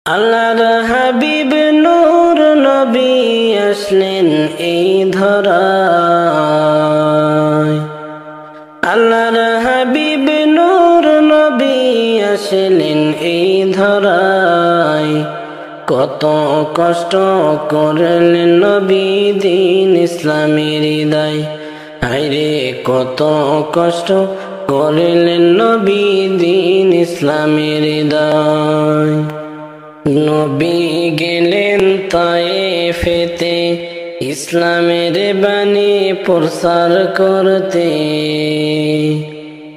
আল্লাহর হাবিব নূর নবী আসলেন এই ধরায়। আল্লাহর হাবিব নূর নবী আসলেন এই ধরায়। কত কষ্ট করলেন নবী দিন ইসলামের হৃদয়। হায়রে কত কষ্ট করলেন নবী দিন ইসলামের হৃদয়। নবী গেলেন তায়েফেতে ইসলামের বাণী প্রচার করতে।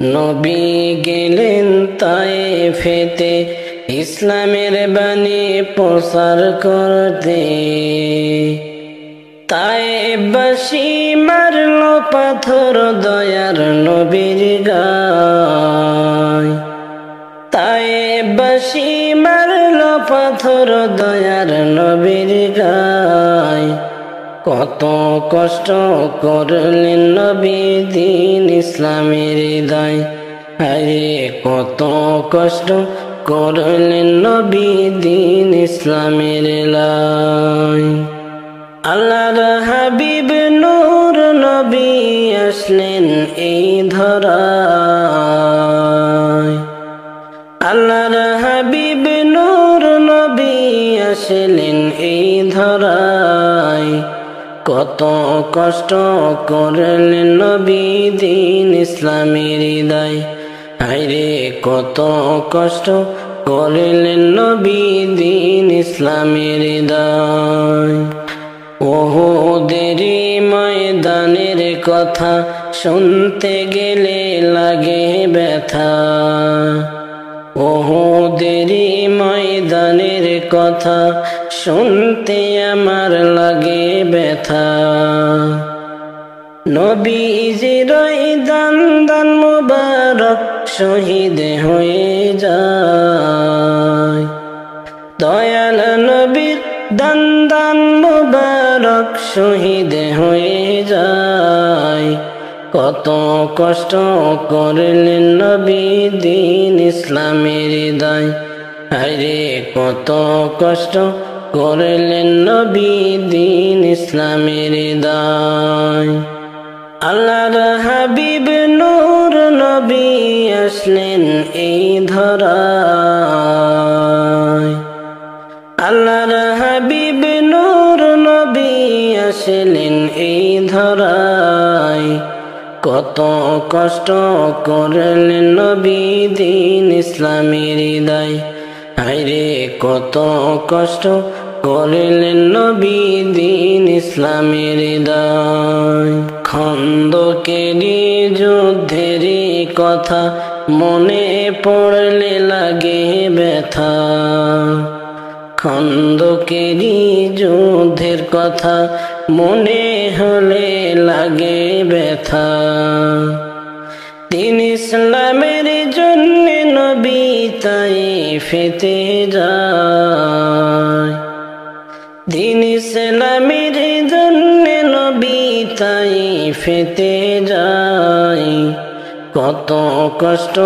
নবী গেলেন তায়েফেতে ইসলামের বাণী প্রচার করতে। তায়েফবাসী মারল পাথর দয়ার নবীর গায়। তায়েফবাসী মারল পাথর দয়ার নবীর গায়। কত কষ্ট করলেন নবী দিন ইসলামের হৃদয়। আরে কত কষ্ট করলেন নবী দিন ইসলামের হৃদয়। আল্লাহর হাবিব নূর নবী আসলেন এই ধরায়। আল্লাহর হাবিব নূর নবী আসলেন এই ধরায়। কত কষ্ট করলেন নবী দিন ইসলামের হৃদয়। হায়রে কত কষ্ট করলেন নবী দিন ইসলামের হৃদয়। উহুদের ময়দানের কথা শুনতে গেলে লাগে ব্যথা। উহুদের ময়দানের কথা শুনতে আমার লাগে ব্যথা। নবীজির দান দান মুবারক শহীদ হয়ে যায়। দয়াল নবীর দান দান মুবারক শহীদ হয়ে যায়। কত কষ্ট করলেন নবী দিন ইসলামের হৃদয়। আরে কত কষ্ট করলেন নবী দিন ইসলামের হৃদয়। আল্লাহর হাবিব নূর নবী আসলেন এই ধরায়। আল্লাহর হাবিব নূর নবী আসলেন এই ধরায়। কত কষ্ট করলেন নবী দিন ইসলামের হৃদয়। হায়রে কত কষ্ট করলেন নবী দিন ইসলামের হৃদয়। খন্দকেরি যুদ্ধের কথা মনে পড়লে লাগে ব্যথা। খন্দকেরি যুদ্ধের কথা মনে হলে লাগে ব্যথা। দিন ইসলামের জন্য নবী তায়েফেতে যায়। দিন ইসলামের জন্য নবী তায়েফেতে যায়। কত কষ্ট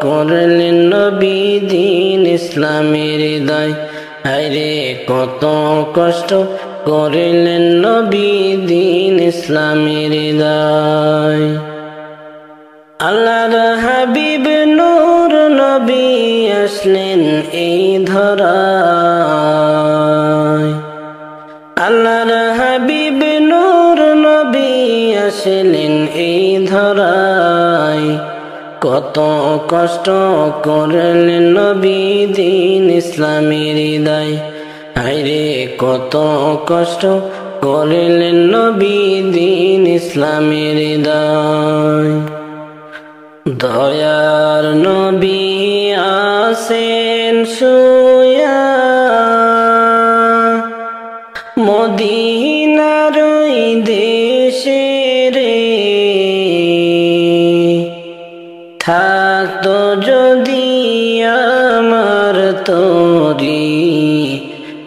করলেন নবী দিন ইসলামের হৃদয়। হায়রে কত কষ্ট করলেন নবী দিন ইসলামের হৃদয়। আল্লাহর হাবিব নূর নবী আসলেন এই ধরায়। আল্লাহর হাবিব নূর নবী আসলেন এই ধরায়। কত কষ্ট করলেন নবী দিন ইসলামের হৃদয়। হায়রে কত কষ্ট করলেন নবী দিন ইসলামের হৃদয়। দয়ার নবী আসেন শুয়া মদিনার ওই দেশে রে। থাকতো যদি আমার তরি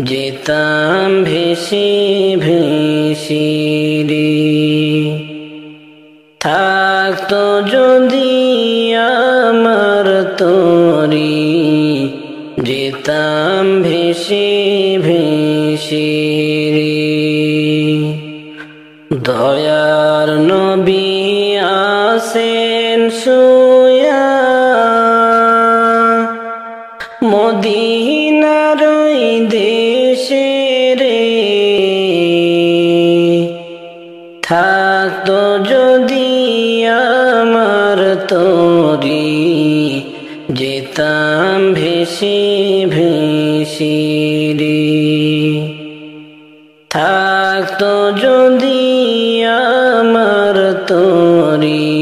যেতাম ভেসে ভেসে রে। থাকতো যদি আমার তরি যেতাম ভেসে ভেসে ভেসে রে দয়ার নবী আসেন শুয়া মদিনার ওই দেশে রে থাকতো যদি আমার তরি যেতাম ভেসে ভেসে রে থাকতো যদি আমার তরি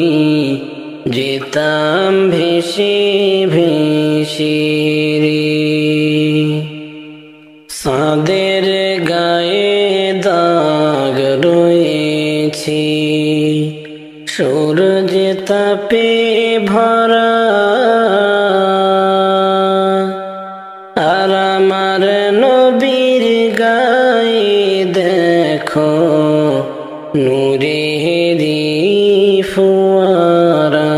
যেতাম ভেসে ভেসে রে চাঁদের গায়ে দাগ রয়েছে সূরজ তাপে ভরা আর আমার নবীর গায়ে দেখো নূরেরি ফোয়ারা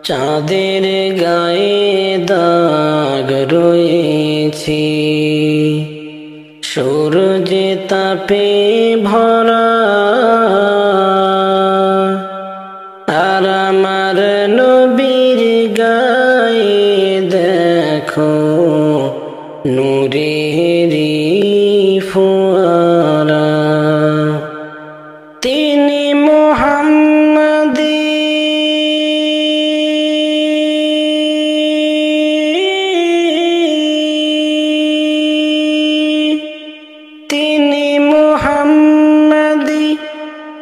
চাঁদের গায়ে দাগ রয়েছে সূরজ তাপে ভরা আর আমার নবীর গায়ে দেখো নূরেরি ফোয়ারা তিনি মুহাম্মদী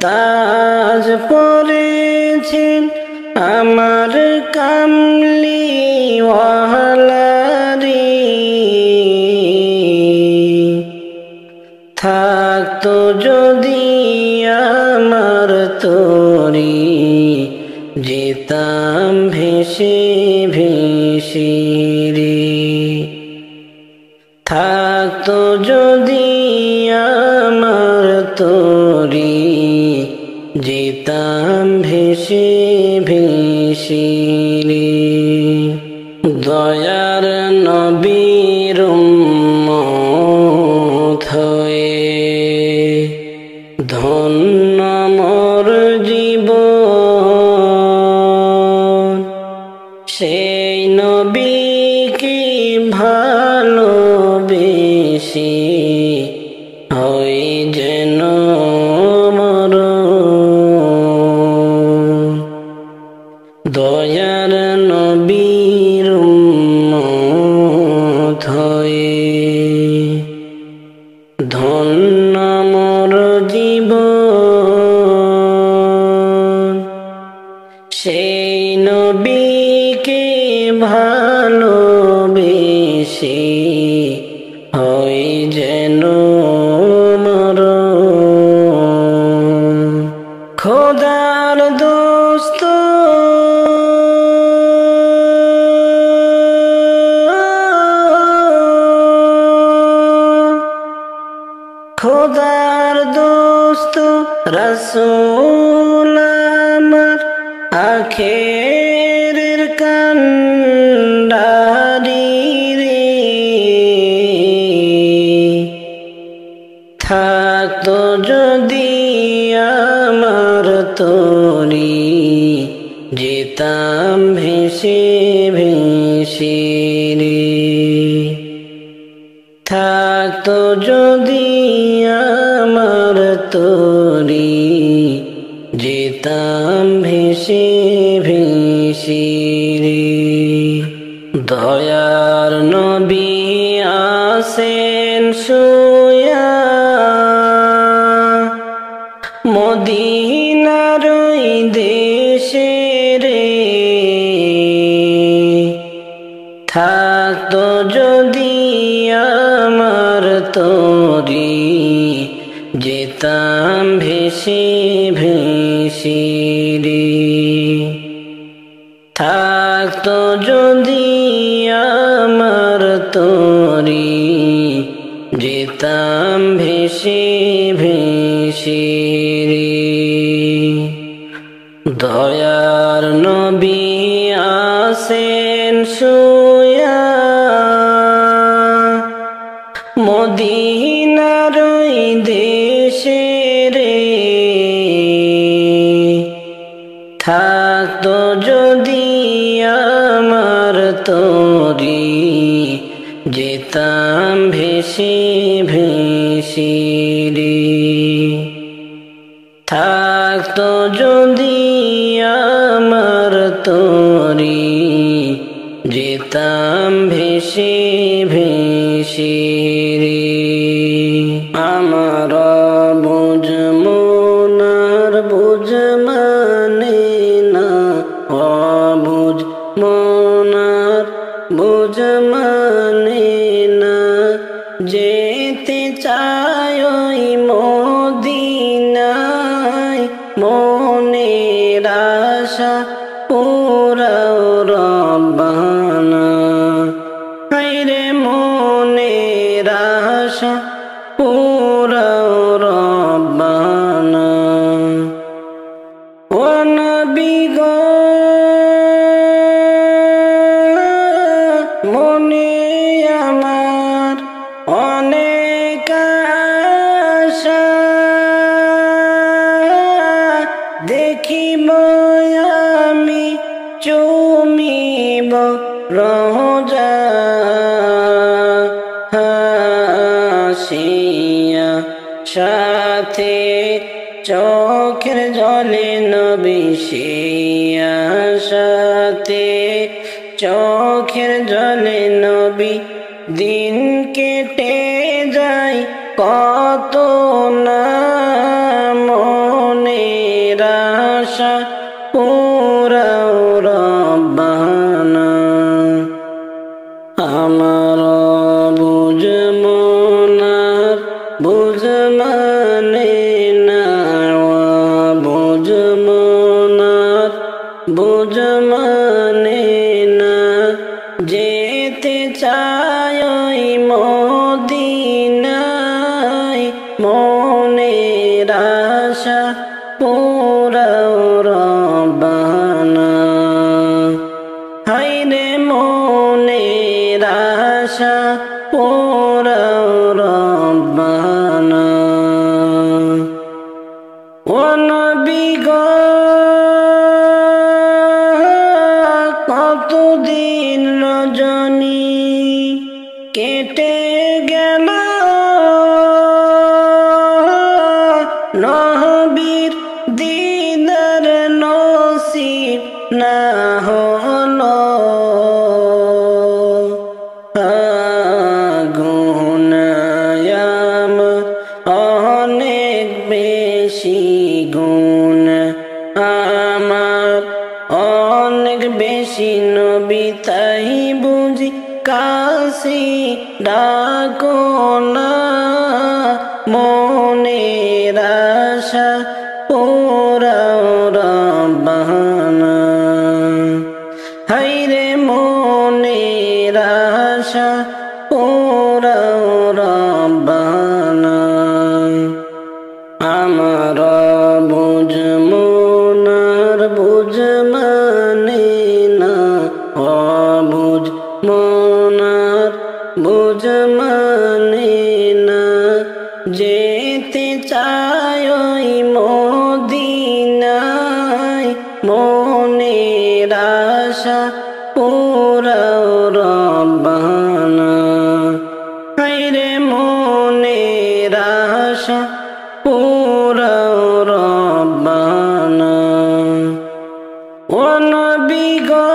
তাজ পরেছেন আমার কামলিওয়ালারি থাকতো যদি আমার তরি যেতাম ভেসে ভেসে রে থাকতো যদি আমার তরি যেতাম ভেসে ভেসে রে দয়ার নবীর উম্মত হয়ে ধন্য মোর জীবন সেই নবীকে ভালোবেসে হই যেন দয়ার নবীর উম্মত হয়ে ধন্য মোর জীবন সেই নবীকে ভালোবেসে হই যেন মোর খোদার দোস্ত খোদার দোস্ত রাসূল আমার আখেরের কান্ডারি রে থাকতো যদি আমার তরি যেতাম ভেসে ভেসে রে থাকতো যদি আমার তরি যেতাম ভেসে ভেসে রে দয়ার নবী আসেন শুয়া মদিনার ওই দেশে রে থাকতো যদি আমার তরি যেতাম ভেসে ভেসে রে থাকতো যদি আমার তরি যেতাম ভেসে ভেসে রে দয়ার নবী আসেন শুয়া মদিনার ওই দেশে রে থাকতো যদি আমার তরি যেতাম ভেসে ভেসে রে থাকতো যদি আমার তরি যেতাম ভেসে ভেসে রে আমার বুঝ মনার বুঝ মানে না অবুঝ মনার বুঝ মানে না যেতে চাই ওই মদিনায় মনের আশা পুরাও রব্বানা হায়রে মনের আশা পুরাও রব্বানা ও নবী গো মনে আমার অনেক আশা দেখিব আমি চুমিব রোজা হাসিয়া সাথে চোখের জলে নবী শিয়া সাথে চোখের জলে নবী দিন কেটে যায় কত না মনের আশা পুরাও রব্বানা আমার বুঝ মনার বুঝ মানে না বুঝ মনার বুঝ মানে না যেতে চাই ওই মদিনায় মনের আশা পুরাও রব্বানা হায়রে মনের আশা পুরাও রব্বানা ও নবী গো কতদিন রজনী কেটে গেল নবীর দিদার নসিব না হলো গুনাহ আমার অনেক বেশি গুনাহ আমার অনেক বেশি নবী তাই বুঝি কাশি ডাকো না মনের আশা পুরাও রব্বানা হায়রে মনের আশা পুরাও রব্বানা আমার বুঝ মনার বুঝ মানে না অবুঝ মনার বুঝ মানে না যেতে চাই ওই মদিনায় মনের আশা পুরাও রব্বানা হায়রে মনের আশা পুরাও রব্বানা ও নবী গো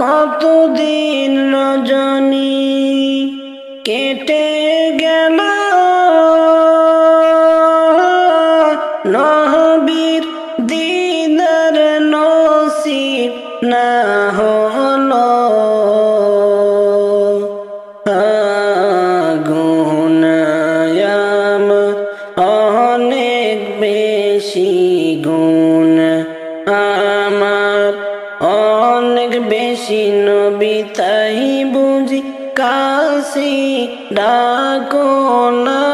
কতদিন রজনী কেটে গেল নবীর দিদার নসিব না হলো গুনাহ আমার অনেক বেশি গুনাহ আমার অনেক বেশি নবী তাই বুঝি কাশি ডাকো না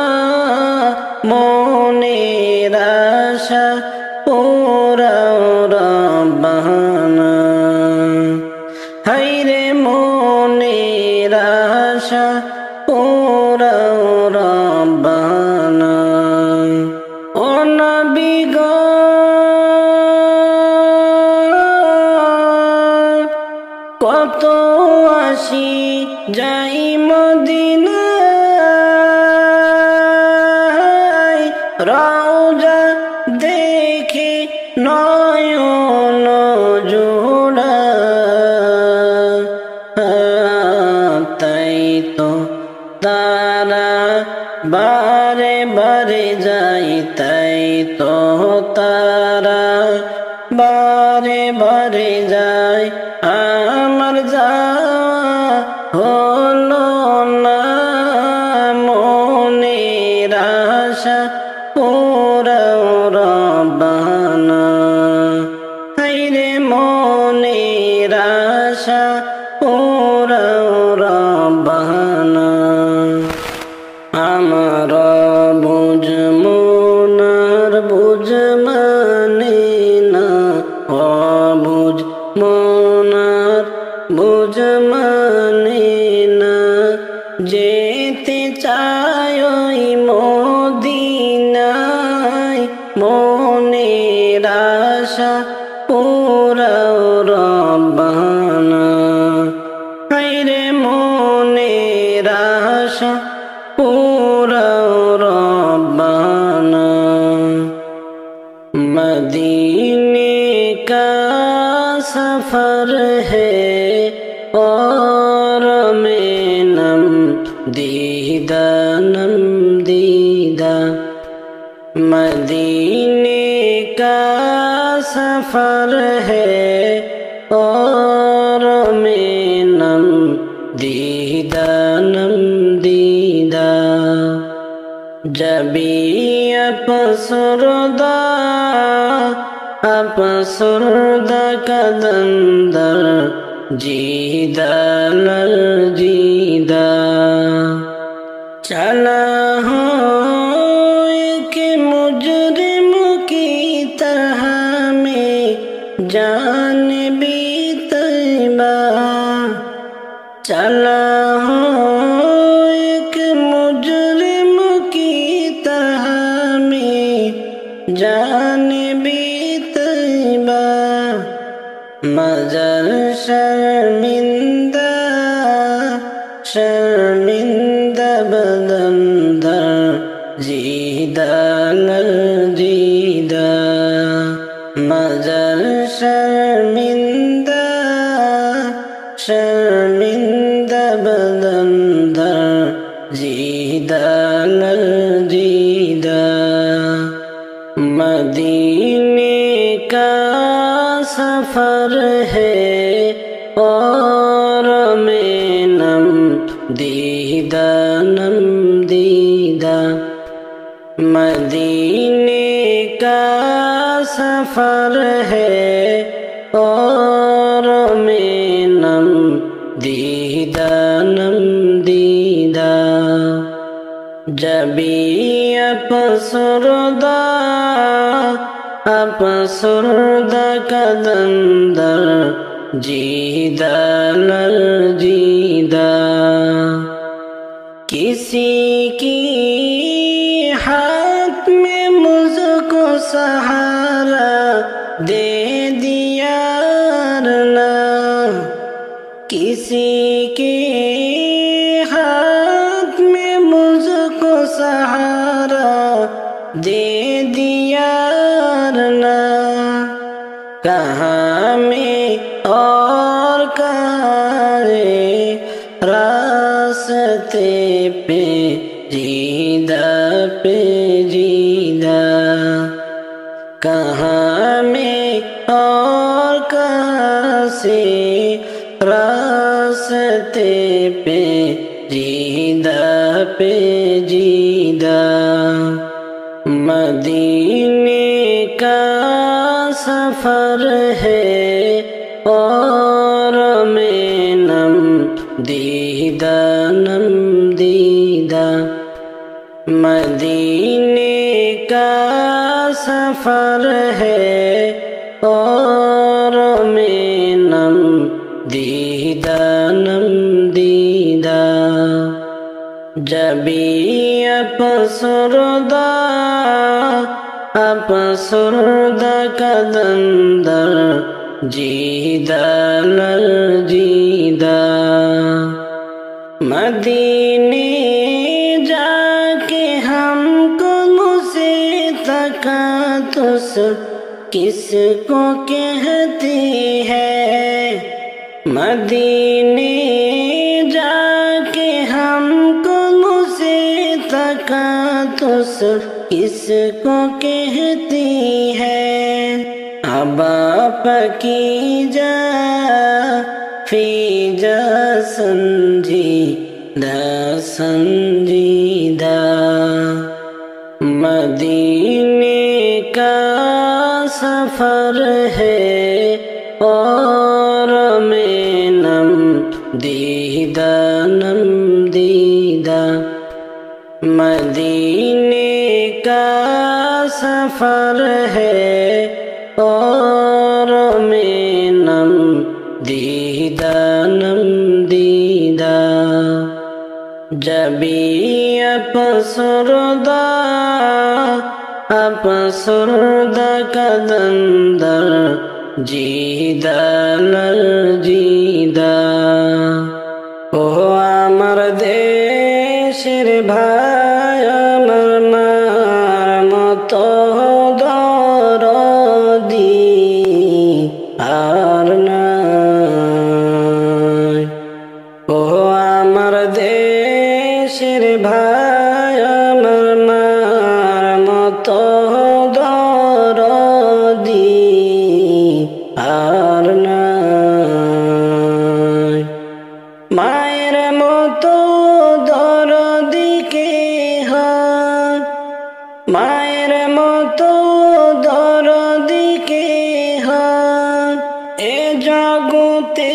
মনের আশা পুরাও রব্বানা হায়রে মনের নিরাশা পুরাও রব্বানা। ও নবী গো কত আসি যাই মদিনায়, রওজা দেখে নয়ন জোড়ায়। তাই তো তারা বারে বারে যাই, তাই তো তারা বারে বারে যায়। আমার যাওয়া হলো না, মনের আশা পুরাও রব্বানা। হায়রে মনের আশা পুরাও রব্বানা। আমার বুঝ মনার বুঝ মানে না, অবুঝ মনার বুঝ মানে না। যেতে চাই ওই মদিনায়, মনের আশা পুরাও রব্বানা। হায়রে মনের আশা পুরাও রব্বানা। मदीने का सफर है और मैं नम दीदा नम दीदा। मदीने का सफर है और मैं नम दीदा नम दीदा। जबी अपसुरदा कदम दर जीदा लल जीदा। चला हूँ एक मुजरिम की तरह में जान भी तैबा। चला हूँ एक मुजरिम की तरह में जान भी तैबा। मगर शर्मिंदा शर्मिंदा बदन दर जीदा लल जीदा। मगर शर्मिंदा शर्मिंदा बदन दर जीदा लल जीदा। मदीने का सफर है और मैं नम दीदा नम दीदा। मदीने का सफर है और मैं नम दीदा नम दीदा। जबी अपसुरदा कदम दर जीदा लल जीदा। किसी की हाथ में मुझको सहारा दे दिया ना। किसी के हाथ में मुझको सहारा दे दिया ना। कहाँ में और कहाँ रे रास्ते पे जीदा पे जीदा। कहाँ में और कहाँ से रास्ते पे जीदा पे जीदा। मदीने का सफर है और मैं नम दीदा नम दीदा। मदीने का सफर है और मैं नम दीदा नम दीदा। जबी अपसुरदा कदंदर जीदा ललजीदा मदीने जाके हमको मुझसे तकातुस किसको कहती है। मदीने जाके हमको मुझसे तकातुस किसको कहती है। अबा पकीजा फीजा संजीदा संजीदा मदीने का सफर है और मैं नम दीदा मदीने का सफर है और मैं नम दीदा जबी अपसुरदा कदंदर जीदा ललजीदा ओ आमर देशेर भाई आमर मार मतो दरदी आर नाई। ओ आमर देशेर भाई आमर मार मतो दरदी आर नाई। माয়ের মতো দরদি কে হয়, মায়ের মতো দরদি কে হয় এ জগতে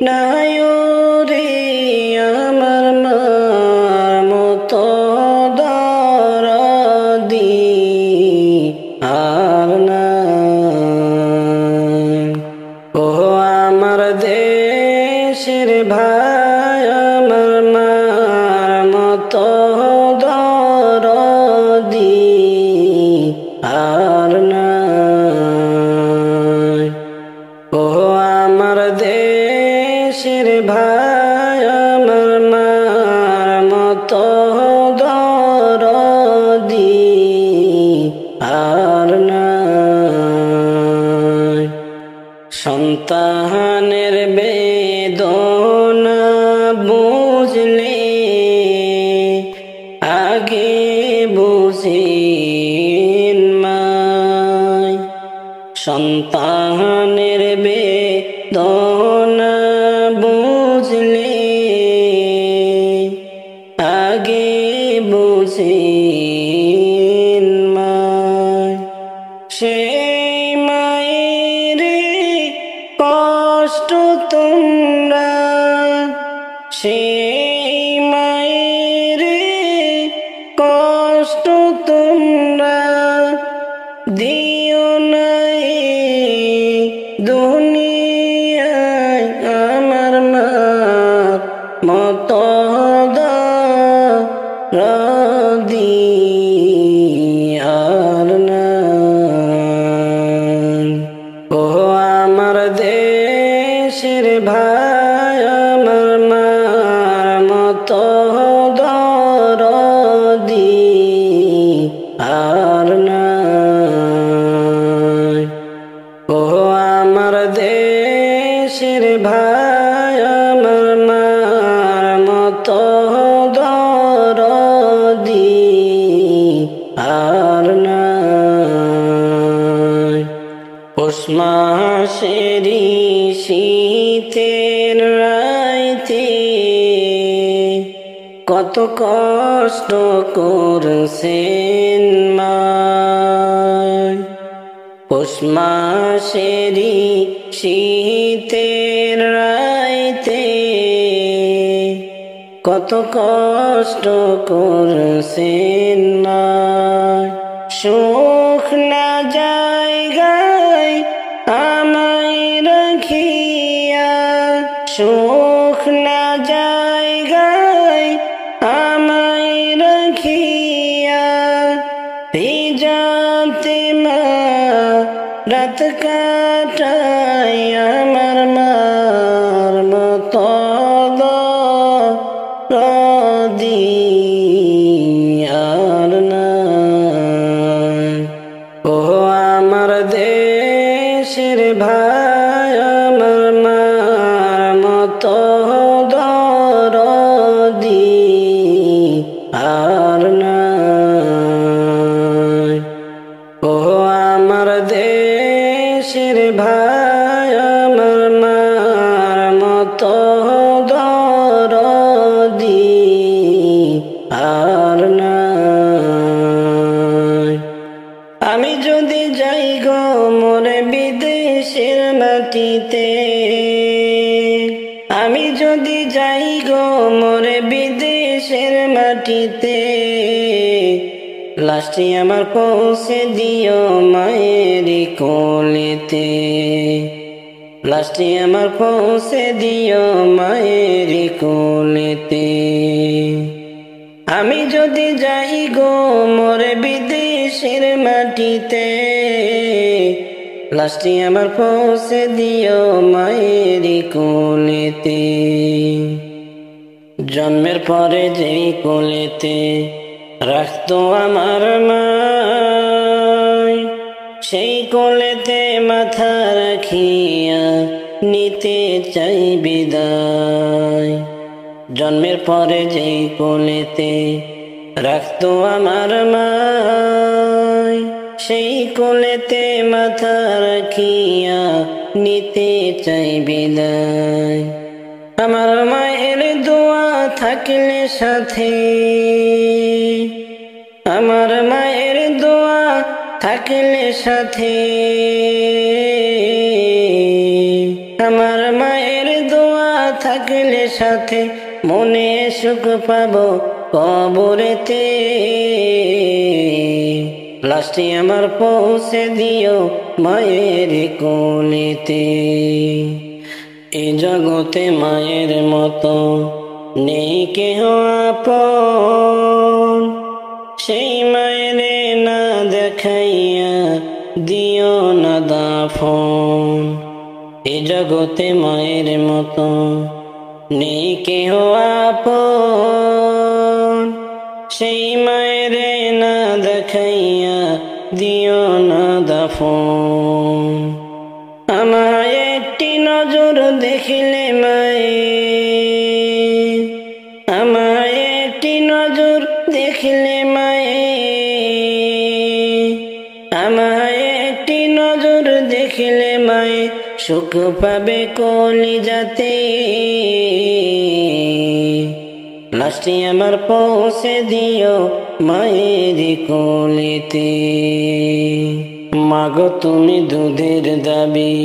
নাই রে আমার মার মতো দরদি আর নাই। ও আমার দেশের ভাই আমার মার মতো দরদি আর নাই। ও আমার দেশের ভাই আমার মার মতো দরদি আর নাই। সন্তানের বেদনা বুঝলে আগে বুঝেন মাই। সন্তানের বেদনা বুঝলে আগে বুঝেন মাই। সেই মায়ের কষ্ট তোমরা সেই মায়ের কষ্ট তোমরা দিও না দুনিয়ায় আমার মার মতো দরদি আর নাই। ও আমার দেশের ভাই আমার মার মতো দরদি আর নাই। ও আমার দেশের ভাই আমার মার মতো দরদি আর নাই। পৌষ মাসেরি শীতের রাইতে কত কষ্ট করছেন মাই। পৌষ মাসেরি শীতের রাইতে কত কষ্ট করছেন মাই। সুখ না জায়গায় আমায় রাখিয়া সুখ না জায়গায় মতো দরদি আর নাই। ও আমার দেশের ভাই, আমার মার মতো দরদি আর নাই। আমি যদি যাই গো মোরে বিদেশের মাটিতে, আমি যদি যাই গো মোরে বিদেশের মাটিতে, লাশটি আমার পৌঁছে দিও মায়ের কোলেতে, লাশটি আমার পৌঁছে দিও মায়ের কোলেতে। আমি যদি যাই গো মোরে বিদেশের মাটিতে, লাশটি আমার পৌঁছে দিও মায়ের কোলেতে। জন্মের পরে যেই কোলেতে রাখতো আমার মায়, সেই কোলেতে মাথা রাখিয়া নিতে চাই বিদায়। জন্মের পরে যেই কোলেতে রাখতো আমার মায়, সেই কোলেতে মাথা রাখিয়া নিতে চাই বিদায়। আমার মায়ের দোয়া থাকলে সাথে, আমার মায়ের দোয়া থাকলে সাথে, আমার মায়ের দোয়া থাকলে সাথে, মনে সুখ পাবো কবরেতে। লাশটি আমার পৌঁছে দিও মায়ের কোলেতে। এই জগতে মায়ের মতো নেই কেহ আপন, সেই মায়ের না দেখাইয়া দিও না দাফন। এই জগতে মায়ের মতো নেই কেহ আপন, সেই মায়ের না দেখাইয়া দিও না দাফন। আমায় একটি নজর দেখিলে মায়ে, আমায় একটি নজর দেখিলে মায়ে, আমায় একটি নজর দেখিলে মায়ে, সুখ পাবে কলিজাতে। লাশটি আমার পৌঁছে দিও মায়ের কোলেতে। মাগো তুমি দুধের দাবি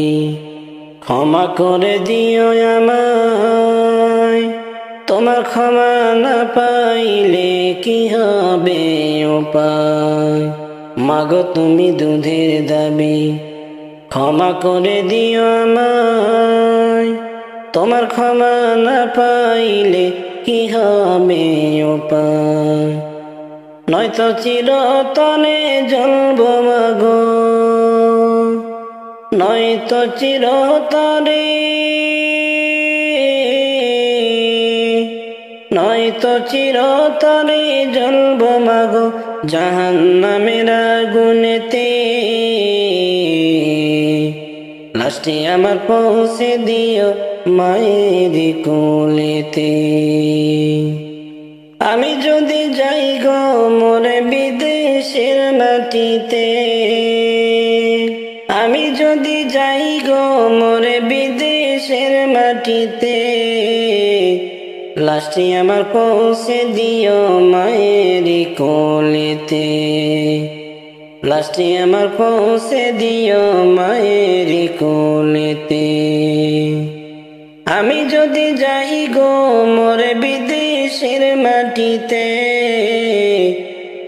ক্ষমা করে দিও আমায়, তোমার ক্ষমা না পাইলে কি হবে উপায়। মাগো তুমি দুধের দাবি ক্ষমা করে দিও আমায়, তোমার ক্ষমা না পাইলে কি হবে উপায়। নয়তো চিরতনে জ্বলব মাগো, নয়তো চিরতরে, নয়তো চিরতরে জ্বলব মাগো জাহান্নামের আগুনেতে। লাশটি আমার পৌঁছে দিও মায়ের কোলেতে। আমি যদি যাই গো মোরে বিদেশের মাটিতে, আমি যদি যাই গো মোরে বিদেশের মাটিতে, লাশটি আমার পৌঁছে দিও মায়ের কোলেতে। লাশটি আমার পৌঁছে দিও মায়ের কোলেতে। আমি যদি যাই গো মোরে বিদেশের মাটিতে,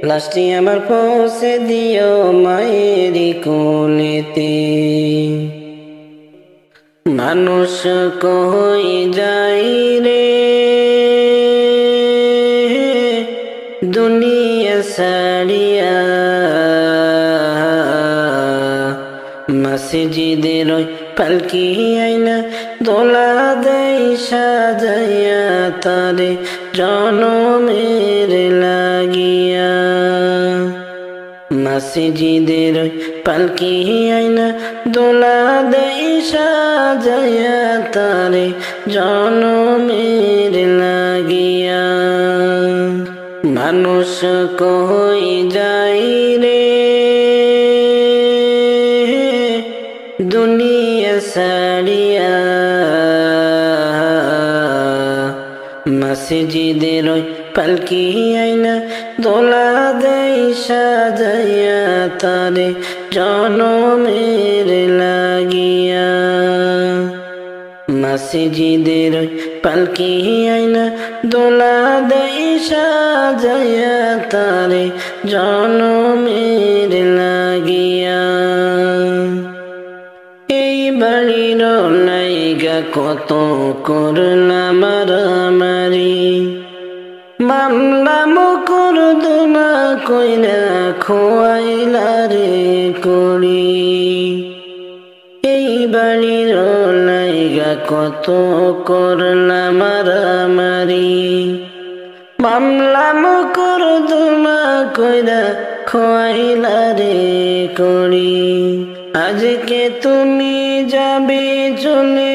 লাশটি আমার পৌঁছে দিও মায়ের কোলেতে। মানুষ কই যাই রে দুনিয়া ছাড়িয়া, মসজিদের পালকি আইনা দোলা দেই সাজাইয়া তারে জনমের লাগিয়া। মসজিদের পালকি আইনা দোলা দেই সাজাইয়া তারে জনমের লাগিয়া মানুষ কই যাই রে দুনিয়া ছাড়িয়া মসজিদের পালকি আইনা দোলা দেই সাজাইয়া তারে জনমের লাগিয়া মসজিদের পালকি আইনা দোলা দেই সাজাইয়া তারে জনমের লাগিয়া এই বাড়ির নাইগা কত করলাম মারামারি মামলা মোকদ্দমা কইরা খোয়াইলা রে করি এই বাড়ির নাইগা কত করলাম মারামারি মামলা মোকদ্দমা কইরা খোয়াইলা রে করি আজকে তুমি যাবে চলে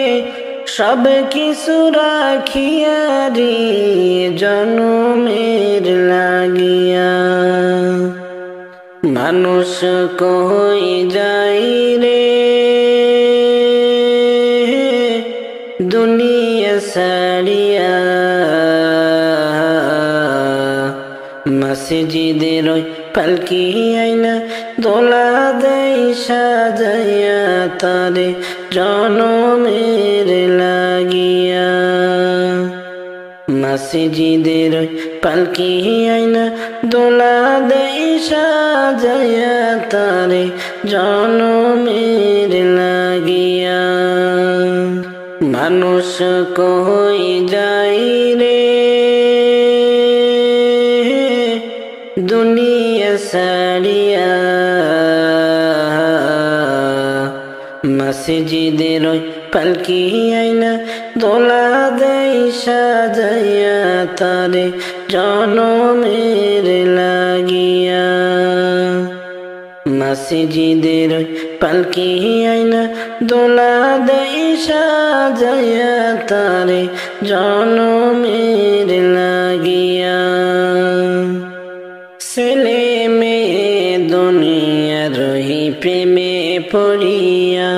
সব কিছু রাখিয়া রে জনমের লাগিয়া মানুষ কই যাই রে দুনিয়া ছাড়িয়া মসজিদের পালকি আইনা দোলা দেই সাজাইয়া তারে জনমের লাগিয়া মসজিদের পালকি আইনা দোলা দেই সাজাইয়া তারে জনমের লাগিয়া মানুষ কই যাই রে দুনিয়া ছাড়িয়া মসজিদের পালকি আইনা দোলা দেই সাজাইয়া তারে জনমের লাগিয়া মসজিদের পালকি আইনা দোলা দেই সাজাইয়া তারে জনমের লাগিয়া ছেলে মেয়ে দুনিয়া রহি প্রেমে পড়িয়া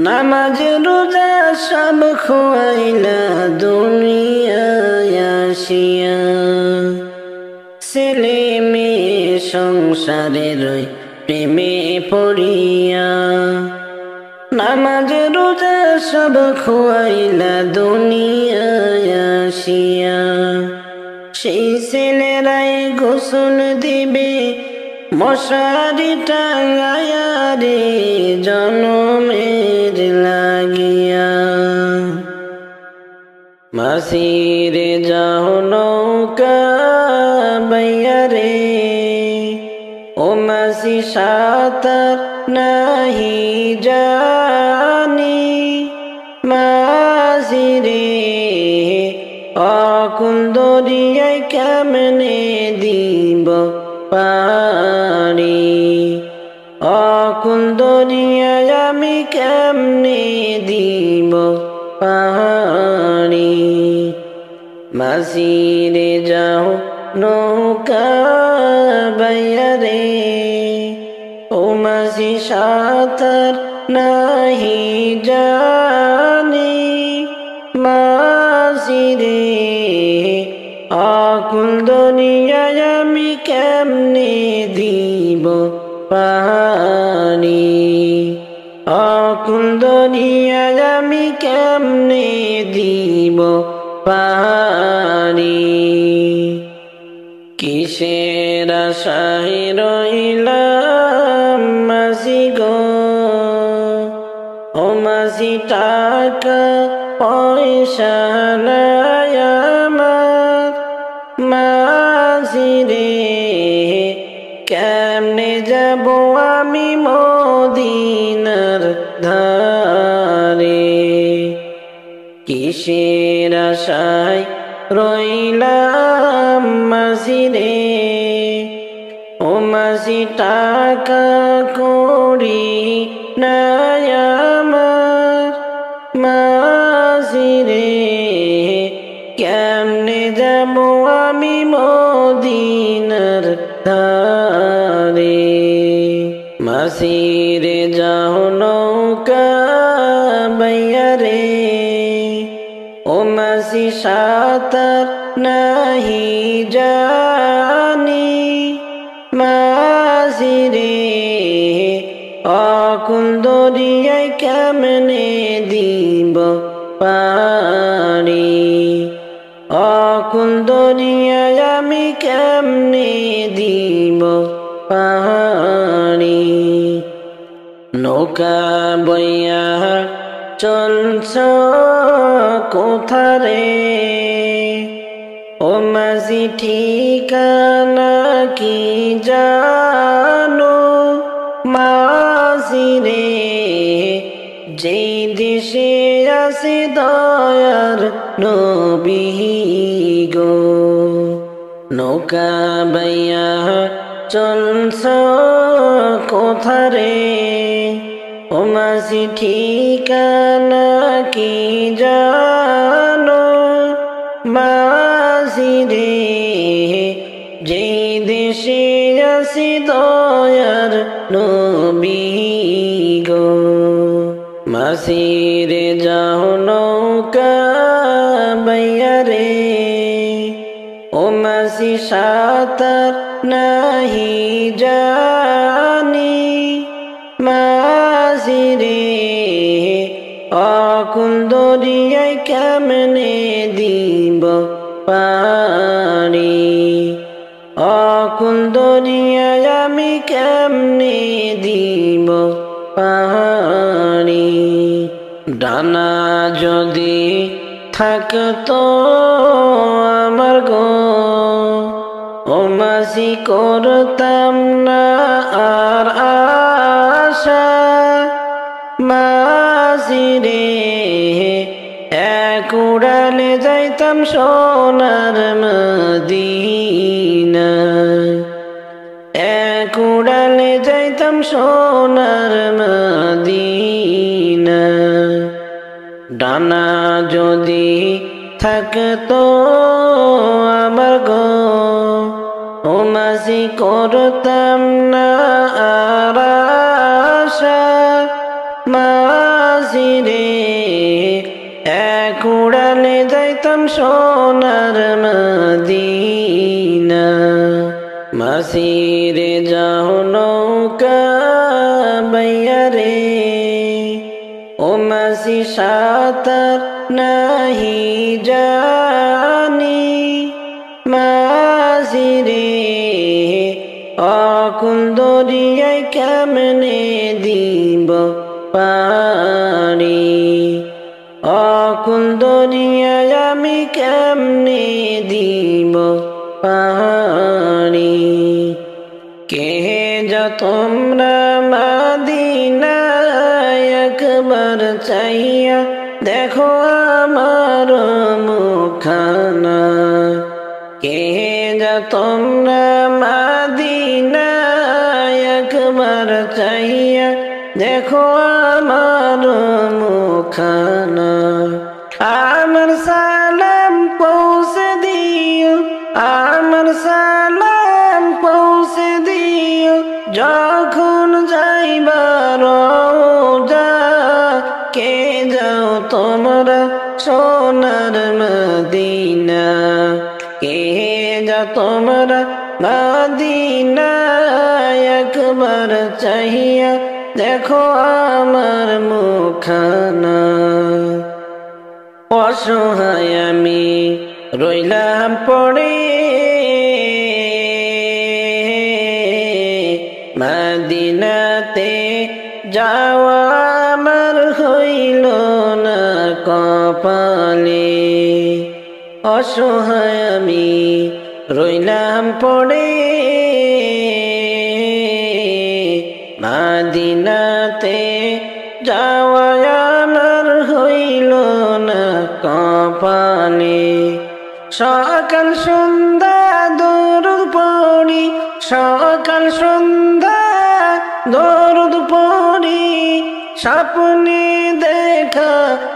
নামাজ রোজা সব খোয়াইলা দুনিয়ায় আসিয়া ছেলে মেয়ে সংসারের প্রেমে পড়িয়া নামাজ রোজা সব খোয়াইলা দুনিয়ায় আসিয়া সেই ছেলেরাই গোসল দিবে মশারি টাঙ্গায়া রে জনমের লাগিয়া মাসিরে যাও নৌকা বাইয়া রে ও মাসি সাঁতার নাহি জানি মাসিরে অকুল দরিয়ায় কেমনে দিব পারি অকুল দরিয়ায় আমি কেমনে দিব পারি মাসিরে যাও নৌকা বাইয়া রে ও মাসি সাঁতার নাহি জানি মাসিরে অকুল দুনিয়ায় আমি কেমনে দিব পারি অকুল দুনিয়ায় আমি কেমনে দিব পারি কিসের আশায় রইলাম মাসি গো ও মাসি টাকা পয়সা নাই আমার মাসি রে কেমনে যাব আমি মদিনার ধারে কিসের আশায় রইলাম মাসি রে ও মাসি টাকা করি নাই আমার মাসি কেমনে যাবো আমি মদিনার ধারে। মাসিরে যাও নৌকা বাইয়া রে, ও মাসি সাঁতার নাহি জানি। মাসিরে অকুল দরিয়ায় কেমনে দিব পারি, অকুল দরিয়ায় আমি কেমনে দিব পারি। নৌকা বইয়া চলছ কোথারে, ও মাঝি ঠিকানা কি জানো। মাঝি রে যেই দেশে আছে দয়ার নবী গো, নৌকা বাইয়া চলছ কোথারে, ও মাঝি ঠিকানা কি জানো। মাঝি রে যেই দেশে আছে দয়ার নবী গো, মাসিরে যাও নৌকা বাইয়া রে, ও মাসি সাঁতার নাহি জানি। মাসিরে অকুল দরিয়ায় কেমনে দিব পারি, অকুল দরিয়ায় আমি কেমনে দিব পারি। ডানা যদি থাকতো আমার গো, ও মাসি করতাম না আর আশা। মাসি রে এক উড়ালে যাইতাম সোনার মদিনা, এক উড়ালে যাইতাম সোনার মদিনা। ডানা যদি থাকতো আমার গো, ও মাসি করতাম না আর আশা। মাসি রে এক উড়ালে যাইতাম সোনার মদিনা। মাসিরে যাও নৌকা বাইয়া রে, ও মাসি সাঁতার নাহি জানি। মাসিরে অকুল দরিয়ায় কেমনে দিব পারি, অকুল দরিয়ায় আমি কেমনে দিব পারি। কে যা তোমরা মদিনায় একবার চাইয়া দেখো আমার মুখখানা। কে যা তোমরা মদিনায় একবার চাইয়া দেখো আমার মুখখানা। আমার সালাম পৌঁছে দিও, আমার সালাম পৌঁছে দিও, যখন যাইবার রওজা। কে যাও তোমরা সোনার মদিনা, কে যা তোমরা মদিনা একবার চাহিয়া দেখো আমার মুখখানা। অসহায় আমি রইলাম পড়ে, মদিনাতে যাওয়া আমার হইল না কপালে। অসহায় আমি রইলাম পড়ে, মদিনাতে যাওয়া আমার হইল না কপালে। সকাল সন্ধ্যা দরুদ পড়ি, সকাল সন্ধ্যা দরুদ পড়ি, স্বপ্নে দেখা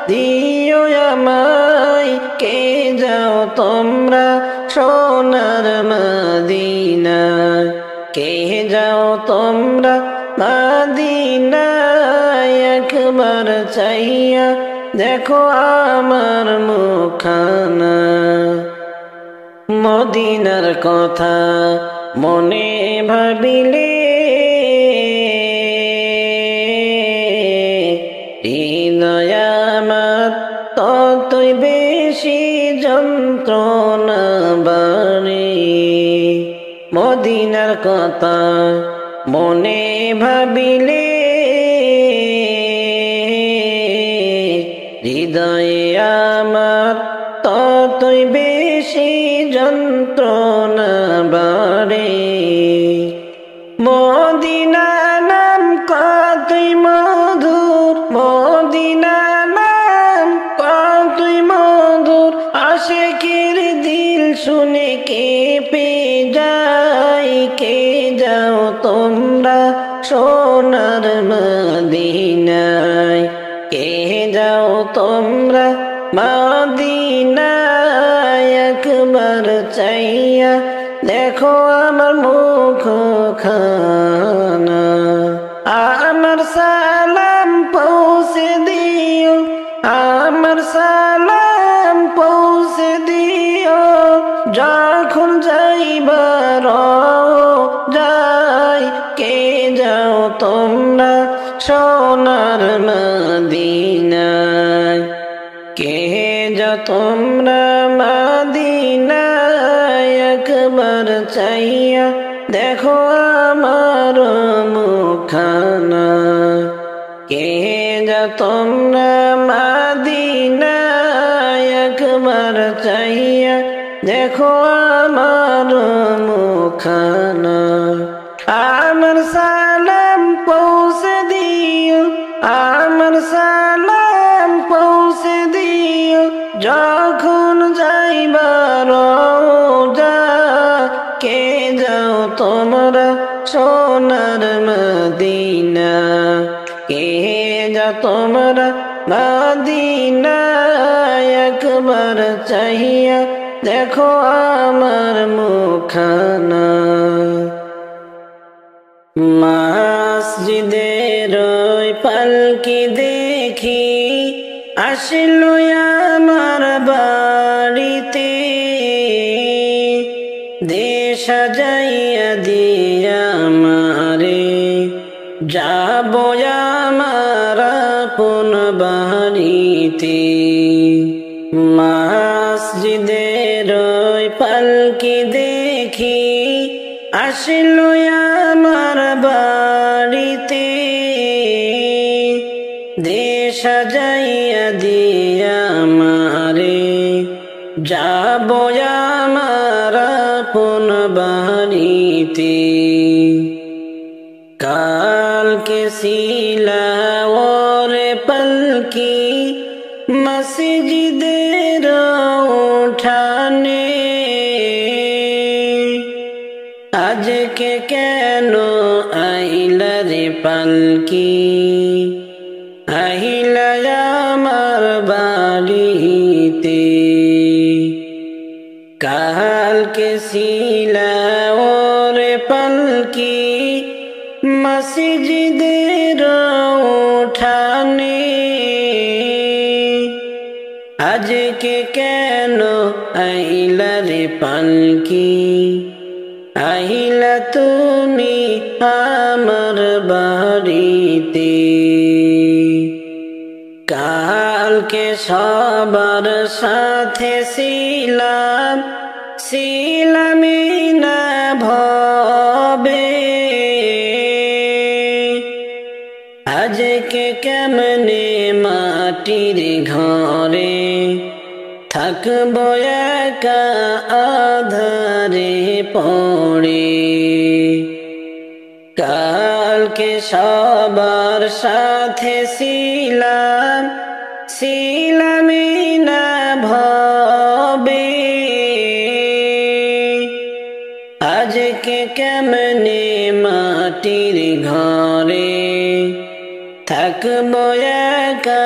দিও আমায়। কে যাও তোমরা সোনার মদিনায়, কে যাও তোমরা মদিনায়, একবার চাইয়া দেখো আমার মুখখানা। মদিনার কথা মনে ভাবিলে হৃদয় আমার ততই বেশি যন্ত্রণা বাড়ে। মদিনার কথা মনে ভাবিলে হৃদয়ে আমার ততই বেশি যন্ত্রণা বাড়ে। মদিনা নাম কতই মধুর, মদিনা নাম কতই মধুর, আশিকের দিল শুনে কেঁপে যায়। কে যাও তোমরা সোনার মদিনায়, কে যাও তোমরা মদিনায়, একবার চাইয়া দেখো আমার মুখখানা। আমার সালাম পৌঁছে দিও, আমার সালাম পৌঁছে দিও, যখন যাইবার যাই। কে যাও তোমরা সোনার মদিনায়, কে যাও তোমরা মদিনায়, একবার চাইয়া দেখো আমার মুখখানা। কে যাও তোমরা মদিনায়, একবার চাইয়া দেখো আমার মুখখানা। আমার সালাম পৌঁছে দিও, আমার সালাম পৌঁছে দিও, যখন যাইবার যা। কে যাও তোমরা সোনার মদিনা, কে যাও তোমরা মদিনা, একবার চাহিয়া দেখো আমার মুখখানা। মসজিদের ওই পালকি দেখি আসলো আমার বাড়িতে, দেশ সাজাইয়া দিয়া আমারে, যাব আমার আপন বাড়িতে। মসজিদের ওই পালকি দেখি আসলো আমার বাড়িতে, দেশ সাজাইয়া দিয়া আমারে, যাব আমার আপন বাড়িতে। কালকে ছিলা ওরে পালকি মসজিদের উঠানে, আজকে কেন আইলা রে পালকি, আইলা আমার বাড়িতে। কালকে ছিলা ওরে পালকি মসজিদের উঠানে, আজকে কেন আইলা রে পালকি, আইলা তুমি আমার বাড়িতে। কালকে সবার সাথে ছিলাম, ছিলামই না ভবে, আজকে কেমনে মাটির ঘরে থাকবো একা আধারে পড়ে। কালকে সবার সাথে ছিলাম, ছিলামই না ভবে, আজকে কেমনে মাটির ঘরে থাকবো একা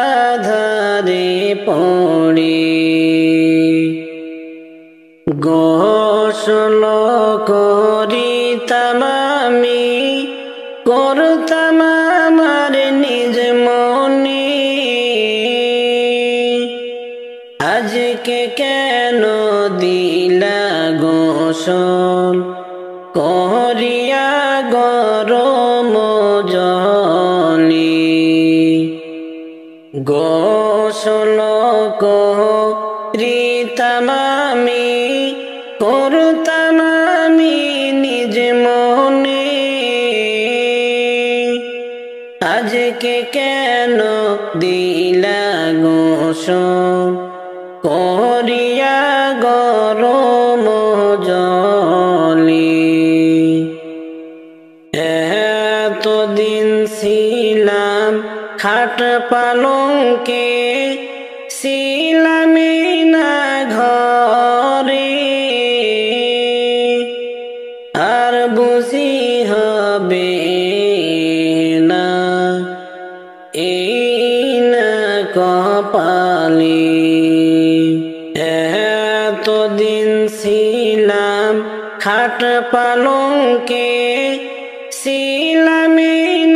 আধারে পড়ে। গোসল করিতাম আমি, করতাম আমার নিজ মনে। আজকে কেন দিলা গোসল করিয়া গরম জলে? গোসল করিতাম আমি, করতাম আমি নিজ মনে। আজকে কেন দিলা গোসল করিয়া গরম জলে? এতদিন ছিলাম খাট পালঙ্কে, ছিলাম না ঘরে। আর বুঝি হবে না এই না কপালে। এতদিন ছিলাম খাট পালঙ্কে, ছিলাম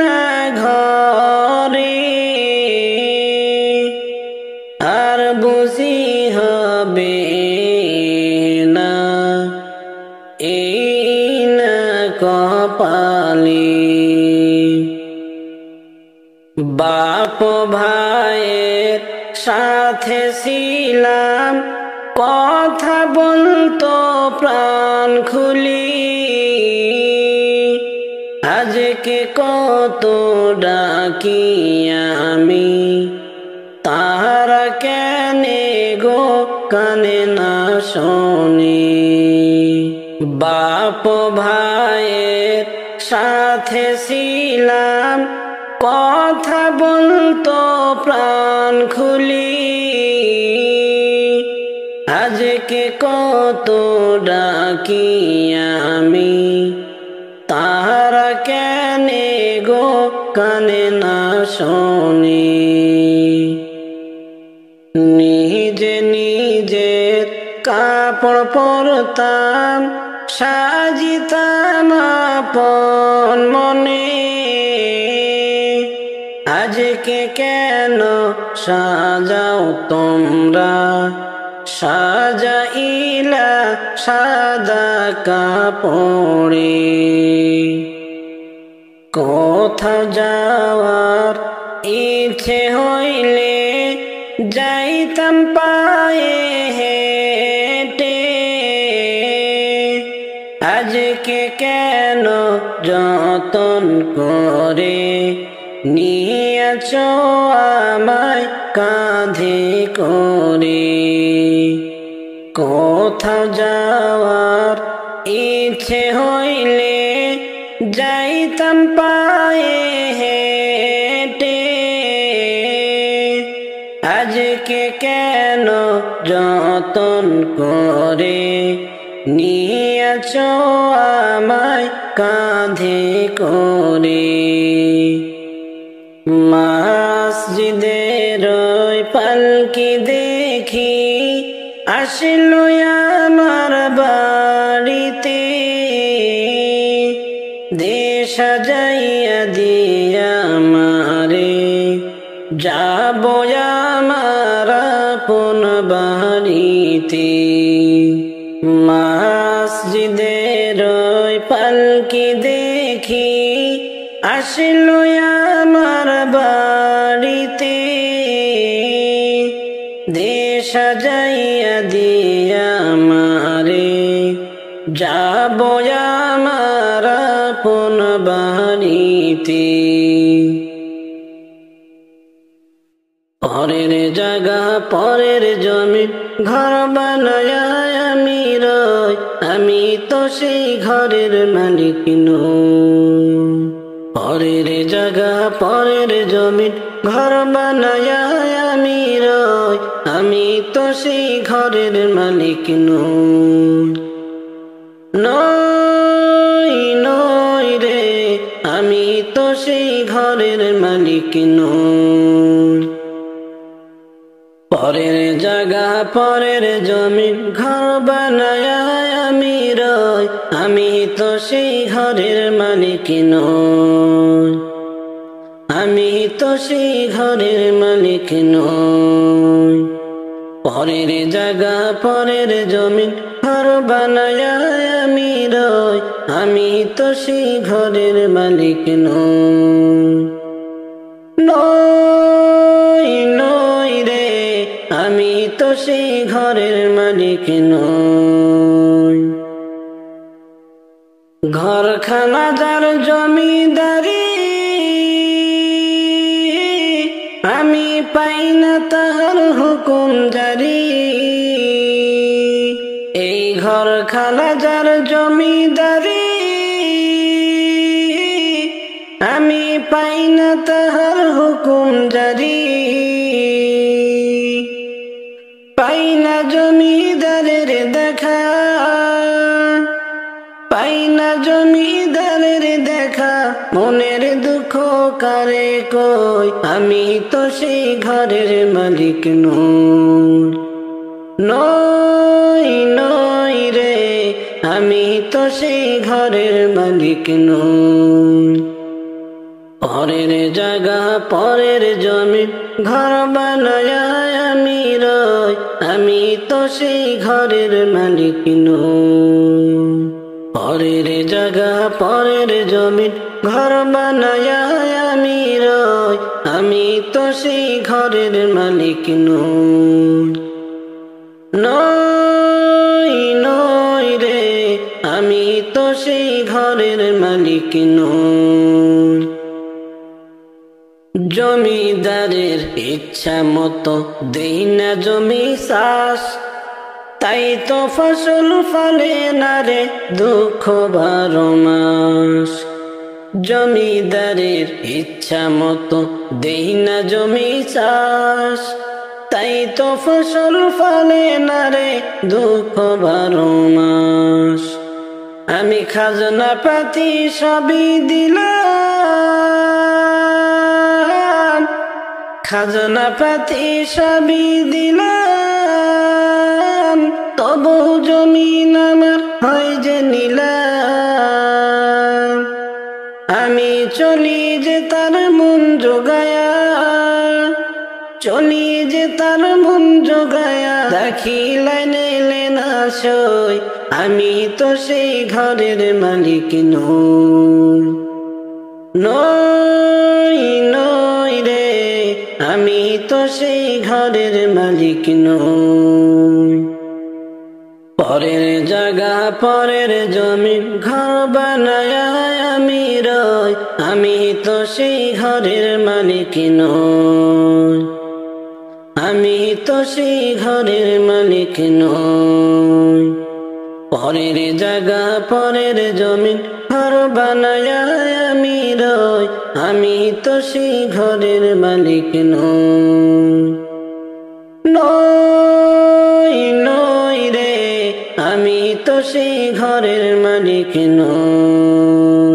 না ঘরে। আর বুঝি হবে না এই না কপালে। বাপ ভাইয়ের সাথে ছিলাম, কথা বলতো প্রাণ খুলি। আজকে কত ডাকি আমি, তারা কেনে গো কানে না শোনে? বাপ ভাইয়ের সাথে ছিলাম, কথা বলতো প্রাণ খুলি। আজকে কত ডাকি আমি, তারা কেনে গো কানে না শোনে? নিজে নিজের কাপড় পরতাম, সাজিতাম আপন মনে। আজকে কেন সাজাও তোমরা, সাজাইলা সাদা কাপড়ে? কোথাও যাওয়ার ইচ্ছে হইলে যাইতাম পায়ে হেঁটে। আজকে কেন যতন করে নিয়েছ আমায় কাঁধে করে? কোথাও যাওয়ার ইচ্ছে হইলে যাইতাম পায়ে হেঁটে। আজকে কেন যতন করে নিয়েছ আমায় কাঁধে করে? মসজিদের ওই পালকি দেখি আসলো আমার বাড়িতে। দে সাজাইয়া দিয়া আমারে, যাব আমার আপন বাড়িতে। মসজিদের ওই পালকি দেখি আসলো আমার বাড়িতে। দে সাজাইয়া দিয়া আমারে, যাব আমার আপন বাড়িতে। পরের জায়গা পরের জমি ঘর বানায় আমি রই, আমি তো সেই ঘরের মালিক নই। পরের জায়গা পরের জমি ঘর বানায় আমি রই, আমি তো সেই ঘরের মালিক নই। নই নই রে, আমি তো সেই ঘরের মালিক নই। পরের জায়গা জায়গা পরের জমিন ঘর বানায় আমি রই, আমি তো সেই ঘরের মালিক নই, আমি তো সেই ঘরের মালিক নই। পরের জায়গা পরের জমিন ঘর বানায় আমি রই, আমি তো সেই ঘরের মালিক নই। নই নই রে, আমি তো সেই ঘরের মালিক নই। ঘরখানা যার জমিদারি, আমি পাই না তাহার হুকুম জারি। এই ঘরখানা যার জমিদারি, আমি পাই না তাহার হুকুম জারি। পাই না জমিদারের দেখা, পাই না জমিদারের দেখা, মনের দুঃখ কারে কই, আমি তো সেই ঘরের মালিক নই। নই নই রে, আমি তো সেই ঘরের মালিক নই। পরের জায়গা পরের জমিন ঘর বানায় আমি রই, আমি তো সেই ঘরের মালিক নই। পরের জায়গা পরের জমিন ঘর বানায় আমি রই, আমি তো সেই ঘরের মালিক নই। নই নই রে, আমি তো সেই ঘরের মালিক নই। জমিদারের ইচ্ছা মতো দেই না জমি চাষ, তাই তো ফসল ফলে না রে দুঃখ 12 মাস। জমিদারের ইচ্ছা মতো দেই না জমি চাষ, তাই তো ফসল ফলে না রে দুঃখ 12 মাস। আমি খাজনা পাতি সবই দিলাম, খাজনা পাতি সবই দিলাম, তবু জমিন আমার হয় যে নিলাম। আমি চলি যে তার মন জোগায়া, চলি যে তার মন জোগায়া, দেখি লাইনে লেনা সই, আমি তো সেই ঘরের মালিক নই। নই নই রে, আমি তো সেই ঘরের মালিক নই। পরের জায়গা পরের জমিন ঘর বানায় আমি রই, আমি তো সেই ঘরের মালিক নই, আমি তো সেই ঘরের মালিক নই। পরের জায়গা পরের জমিন ঘর বানায় আমি রই, আমি তো সেই ঘরের মালিক নই। নই নই রে, আমি তো সেই ঘরের মালিক নই।